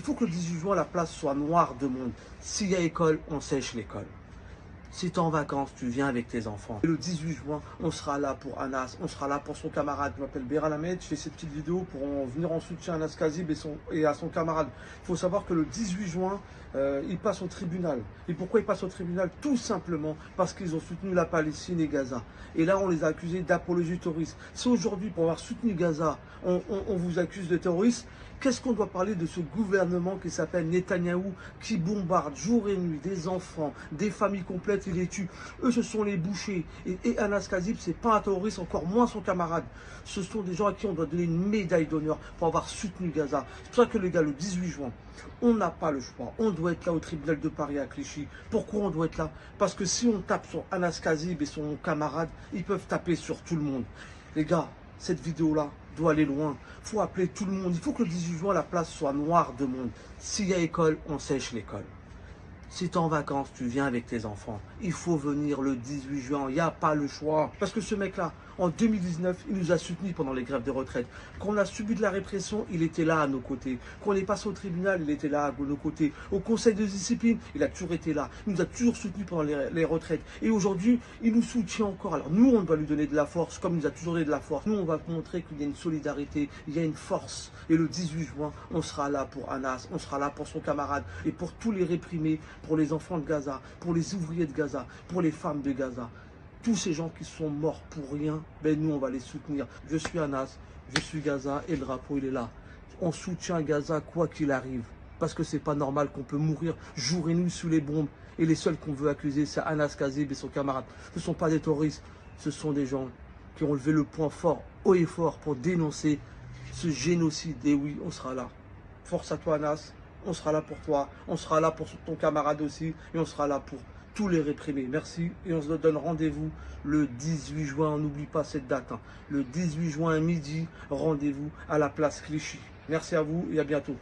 faut que le 18 juin, la place soit noire de monde. S'il y a école, on sèche l'école. Si tu es en vacances, tu viens avec tes enfants. Et le 18 juin, on sera là pour Anas, on sera là pour son camarade. Je m'appelle Béral Ahmed, je fais cette petite vidéo pour venir en soutien à Anas Kazib et à son camarade. Il faut savoir que le 18 juin, il passe au tribunal. Et pourquoi il passe au tribunal? Tout simplement parce qu'ils ont soutenu la Palestine et Gaza. Et là, on les a accusés d'apologie terroriste. Si aujourd'hui, pour avoir soutenu Gaza, on vous accuse de terrorisme, qu'est-ce qu'on doit parler de ce gouvernement qui s'appelle Netanyahou, qui bombarde jour et nuit des enfants, des familles complètes, il les tue. Eux, ce sont les bouchers. Et Anas Kazib, c'est pas un terroriste, encore moins son camarade. Ce sont des gens à qui on doit donner une médaille d'honneur pour avoir soutenu Gaza. C'est pour ça que les gars, le 18 juin, on n'a pas le choix. On doit être là au tribunal de Paris à Clichy. Pourquoi on doit être là? Parce que si on tape sur Anas Kazib et son camarade, ils peuvent taper sur tout le monde. Les gars, cette vidéo-là doit aller loin. Il faut appeler tout le monde. Il faut que le 18 juin, la place soit noire de monde. S'il y a école, on sèche l'école. Si tu es en vacances, tu viens avec tes enfants. Il faut venir le 18 juin. Il n'y a pas le choix. Parce que ce mec-là, en 2019, il nous a soutenus pendant les grèves de retraite. Quand on a subi de la répression, il était là à nos côtés. Quand on est passé au tribunal, il était là à nos côtés. Au conseil de discipline, il a toujours été là. Il nous a toujours soutenus pendant les retraites. Et aujourd'hui, il nous soutient encore. Alors nous, on doit lui donner de la force, comme il nous a toujours donné de la force. Nous, on va montrer qu'il y a une solidarité, il y a une force. Et le 18 juin, on sera là pour Anas, on sera là pour son camarade et pour tous les réprimés, pour les enfants de Gaza, pour les ouvriers de Gaza, pour les femmes de Gaza. Tous ces gens qui sont morts pour rien, ben nous on va les soutenir. Je suis Anas, je suis Gaza et le drapeau il est là. On soutient Gaza quoi qu'il arrive. Parce que c'est pas normal qu'on peut mourir jour et nuit sous les bombes. Et les seuls qu'on veut accuser, c'est Anas Kazib et son camarade. Ce ne sont pas des terroristes, ce sont des gens qui ont levé le poing fort, haut et fort pour dénoncer ce génocide. Et oui, on sera là. Force à toi Anas, on sera là pour toi, on sera là pour ton camarade aussi, et on sera là pour tous les réprimés. Merci, et on se donne rendez-vous le 18 juin, on n'oublie pas cette date. Le 18 juin à midi, rendez-vous à la place Clichy. Merci à vous et à bientôt.